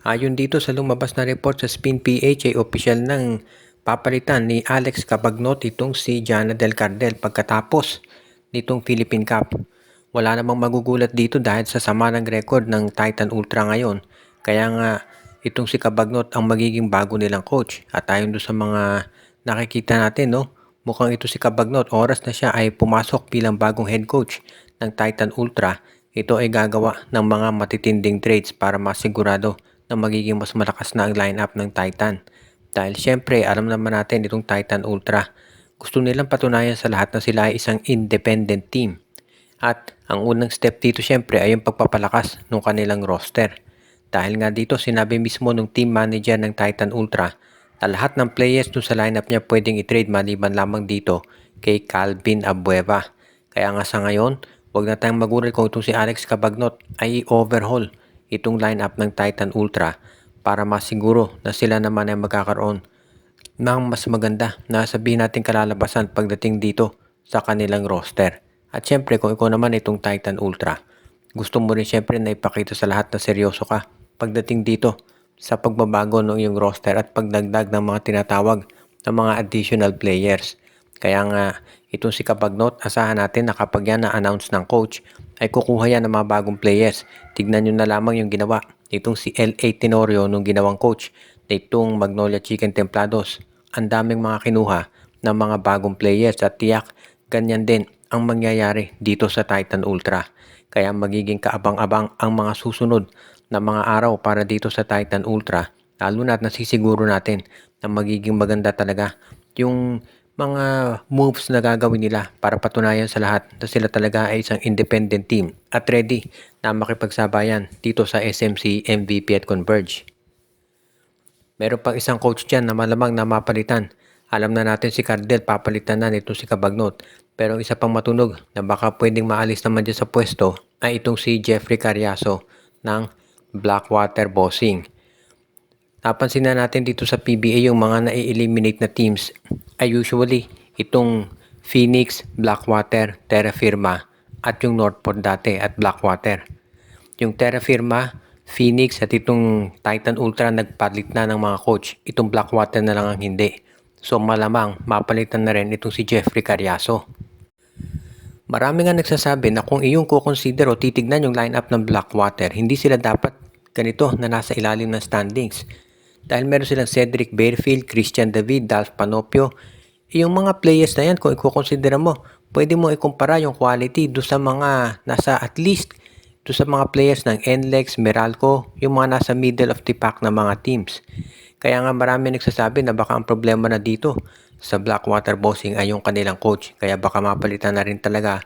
Ayon dito sa lumabas na report sa Spin PH ay opisyal ng papalitan ni Alex Cabagnot itong si Jana Del Cardel pagkatapos nitong Philippine Cup. Wala namang magugulat dito dahil sa sama ng record ng Titan Ultra ngayon. Kaya nga itong si Cabagnot ang magiging bago nilang coach. At ayon doon sa mga nakikita natin, mukhang ito si Cabagnot, oras na siya ay pumasok bilang bagong head coach ng Titan Ultra. Ito ay gagawa ng mga matitinding trades para masigurado na magiging mas malakas na ang lineup ng Titan. Dahil syempre, alam naman natin itong Titan Ultra. Gusto nilang patunayan sa lahat na sila ay isang independent team. At ang unang step dito syempre ay yung pagpapalakas ng kanilang roster. Dahil nga dito sinabi mismo ng team manager ng Titan Ultra na lahat ng players dun sa lineup niya pwedeng i-trade maliban lamang dito kay Calvin Abueva. Kaya nga sa ngayon, huwag na tayong magulat kung itong si Alex Cabagnot ay i-overhaul itong lineup ng Titan Ultra para masiguro na sila naman ay magkakaroon ng mas maganda na sabihin natin kalalabasan pagdating dito sa kanilang roster. At syempre kung ikaw naman itong Titan Ultra, gusto mo rin syempre na ipakita sa lahat na seryoso ka pagdating dito sa pagbabago ng iyong roster at pagdagdag ng mga tinatawag na mga additional players. Kaya nga itong si Cabagnot, asahan natin na kapag yan na-announce ng coach ay kukuha yan ng mga bagong players. Tignan nyo na lamang yung ginawa itong si L.A. Tenorio nung ginawang coach na itong Magnolia Chicken Templados. Ang daming mga kinuha ng mga bagong players at tiyak ganyan din ang mangyayari dito sa Titan Ultra. Kaya magiging kaabang-abang ang mga susunod na mga araw para dito sa Titan Ultra. Lalo na at nasisiguro natin na magiging maganda talaga yung mga moves na gagawin nila para patunayan sa lahat na sila talaga ay isang independent team at ready na makipagsabayan dito sa SMC, MVP at Converge. Meron pang isang coach dyan na malamang na mapalitan. Alam na natin si Cardel papalitan na nito si Cabagnot. Pero isa pang matunog na baka pwedeng maalis naman dyan sa pwesto ay itong si Jeffrey Cariaso ng Blackwater Bossing. Napansin na natin dito sa PBA yung mga na-eliminate na teams ay usually itong Phoenix, Blackwater, Terra Firma at yung Northport dati at Blackwater. Yung Terra Firma, Phoenix at itong Titan Ultra nagpalit na ng mga coach. Itong Blackwater na lang ang hindi. So malamang mapalitan na rin itong si Jeffrey Cariaso. Marami nga nagsasabi na kung iyong kukonsider o titignan yung lineup ng Blackwater, hindi sila dapat ganito na nasa ilalim ng standings. Dahil meron silang Cedric Barefield, Christian David, Dalf Panopio. Yung mga players na yan, kung ikukonsidera mo, pwede mo ikumpara yung quality do sa mga nasa at least do sa mga players ng NLEX, Meralco, yung mga nasa middle of the pack na mga teams. Kaya nga marami nagsasabi na baka ang problema na dito sa Blackwater Bossing ay yung kanilang coach. Kaya baka mapalitan na rin talaga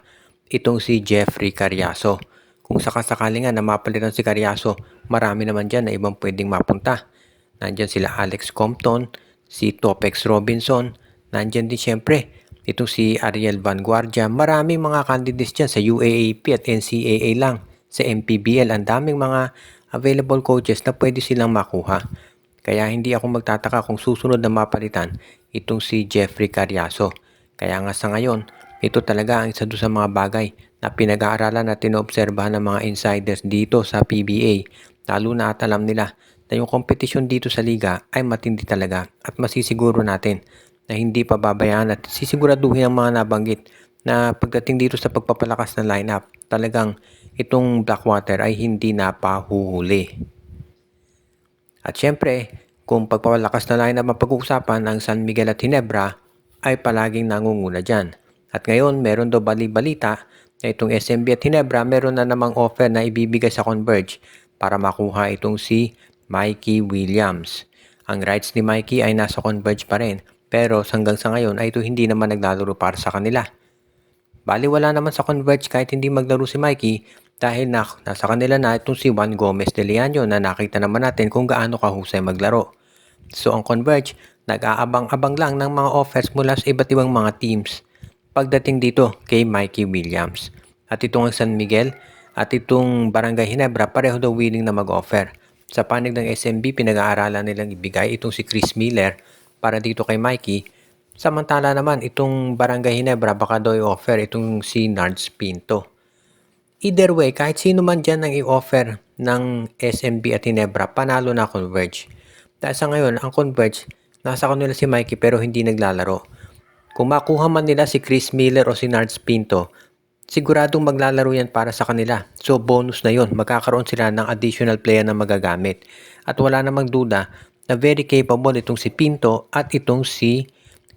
itong si Jeffrey Cariaso. Kung sakasakali nga na mapalitan si Cariaso, marami naman dyan na ibang pwedeng mapunta. Nandyan sila Alex Compton, si Topex Robinson, nandyan din syempre itong si Ariel Vanguardia. Maraming mga candidates dyan sa UAAP at NCAA lang. Sa MPBL, ang daming mga available coaches na pwede silang makuha. Kaya hindi ako magtataka kung susunod na mapalitan itong si Jeffrey Cariaso. Kaya nga sa ngayon, ito talaga ang isa doon sa mga bagay na pinag-aaralan at tinoobserbahan ng mga insiders dito sa PBA. Lalo na at alam nila na yung kompetisyon dito sa liga ay matindi talaga at masisiguro natin na hindi pa babayaan at sisiguraduhin ang mga nabanggit na pagdating dito sa pagpapalakas ng lineup, talagang itong Blackwater ay hindi napahuhuli. At syempre, kung pagpapalakas na lineup ang pag-uusapan, ang San Miguel at Ginebra ay palaging nangunguna dyan. At ngayon, meron daw bali-balita na itong SMB at Ginebra meron na namang offer na ibibigay sa Converge para makuha itong si Mikey Williams. Ang rights ni Mikey ay nasa Converge pa rin, pero hanggang sa ngayon ay ito hindi naman naglalaro para sa kanila. Bali wala naman sa Converge kahit hindi maglaro si Mikey dahil nasa kanila na itong si Juan Gomez de Leaño na nakita naman natin kung gaano kahusay maglaro. So ang Converge, nag-aabang-abang lang ng mga offers mula sa iba't ibang mga teams pagdating dito kay Mikey Williams. At itong San Miguel at itong Barangay Ginebra pareho daw willing na mag-offer. Sa panig ng SMB, pinag-aaralan nilang ibigay itong si Chris Miller para dito kay Mikey. Samantala naman itong Barangay Ginebra baka daw i-offer itong si Nards Pinto. Either way, kahit sino man dyan ang i-offer ng SMB at Ginebra, panalo na Converge. Dahil sa ngayon, ang Converge, nasa kanila si Mikey pero hindi naglalaro. Kung makuha man nila si Chris Miller o si Nards Pinto, siguradong maglalaro yan para sa kanila. So bonus na yon, magkakaroon sila ng additional player na magagamit. At wala namang duda na very capable itong si Pinto at itong si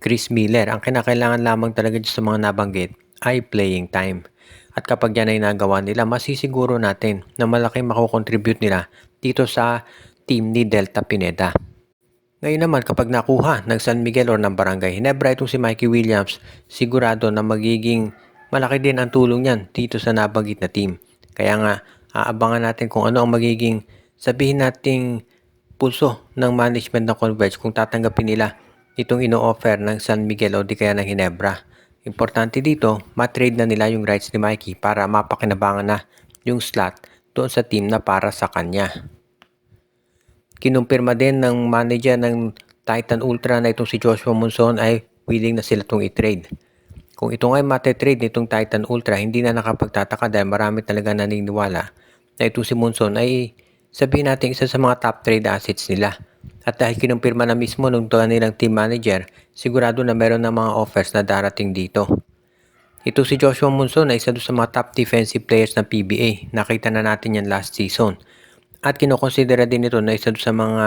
Chris Miller. Ang kinakailangan lamang talaga sa mga nabanggit ay playing time. At kapag yan ay nagawa nila, masisiguro natin na malaking makukontribute nila dito sa team ni Delta Pineda. Ngayon naman, kapag nakuha ng San Miguel or ng Barangay Ginebra itong si Mikey Williams, sigurado na magiging malaki din ang tulong niyan dito sa nabanggit na team. Kaya nga, aabangan natin kung ano ang magiging, sabihin nating pulso ng management ng Converge kung tatanggapin nila itong ino-offer ng San Miguel o di kaya ng Ginebra. Importante dito, matrade na nila yung rights ni Mikey para mapakinabangan na yung slot doon sa team na para sa kanya. Kinumpirma din ng manager ng Titan Ultra na itong si Joshua Monson ay willing na sila itong i-trade. Kung ito nga ay mate-trade nitong Titan Ultra, hindi na nakapagtataka dahil marami talaga naniniwala na itong si Monson ay sabihin natin isa sa mga top trade assets nila. At dahil kinumpirma na mismo ng nilang team manager, sigurado na meron na mga offers na darating dito. Ito si Joshua Monson ay isa doon sa mga top defensive players ng PBA. Nakita na natin yan last season. At kinokonsidera din ito na isa doon sa mga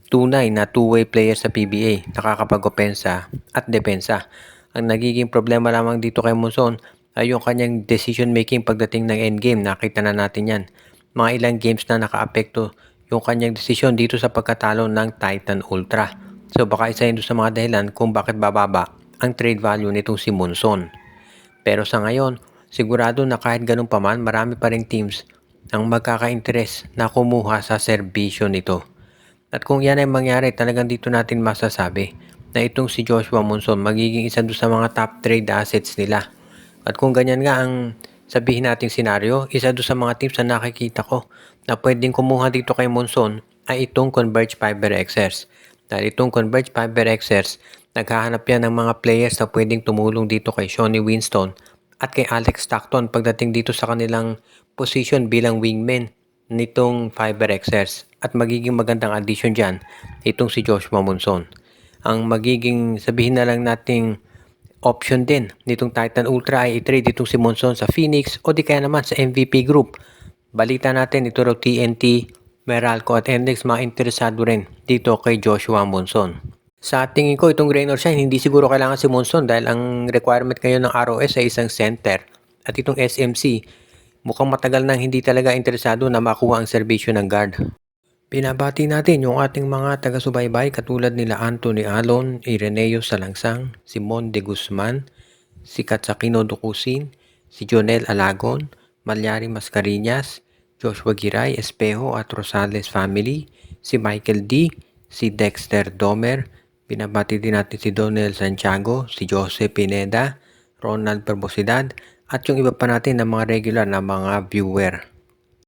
tunay na two-way players sa PBA, nakakapag-opensa at depensa. Ang nagiging problema lamang dito kay Monson ay yung kanyang decision making pagdating ng endgame. Nakita na natin yan. Mga ilang games na naka-apekto yung kanyang desisyon dito sa pagkatalo ng Titan Ultra. So baka isa yun sa mga dahilan kung bakit bababa ang trade value nitong si Monson. Pero sa ngayon, sigurado na kahit ganun pa man, marami pa ring teams ang magkaka-interest na kumuha sa serbisyo nito. At kung yan ay mangyari, talagang dito natin masasabi na itong si Joshua Monson magiging isa doon sa mga top trade assets nila. At kung ganyan nga ang sabihin nating senaryo, isa doon sa mga teams na nakikita ko na pwedeng kumuha dito kay Monson ay itong Converge Fiber Xers. Dahil itong Converge Fiber Xers, naghahanap yan ng mga players na pwedeng tumulong dito kay Shawnee Winston at kay Alex Stockton pagdating dito sa kanilang position bilang wingman nitong Fiber Xers. At magiging magandang addition dyan itong si Joshua Monson. Ang magiging sabihin na lang nating option din nitong Titan Ultra ay i-trade itong si Monson sa Phoenix o di kaya naman sa MVP Group. Balita natin ito raw TNT, Meralco at NX mga interesado rin dito kay Joshua Monson. Sa tingin ko itong rain or shine, hindi siguro kailangan si Monson dahil ang requirement ngayon ng ROS ay isang center. At itong SMC, mukhang matagal nang hindi talaga interesado na makuha ang serbisyo ng guard. Binabati natin yung ating mga taga-subaybay katulad nila Anthony Alon, Ireneo Salangsang, Simon De Guzman, si Katsakino Dukusin, si Jonel Alagon, Malyari Mascareñas, Joshua Giray, Espejo at Rosales family, si Michael D, si Dexter Domer, binabati din natin si Donel Santiago, si Jose Pineda, Ronald Perbosidad, at yung iba pa natin na mga regular na mga viewer.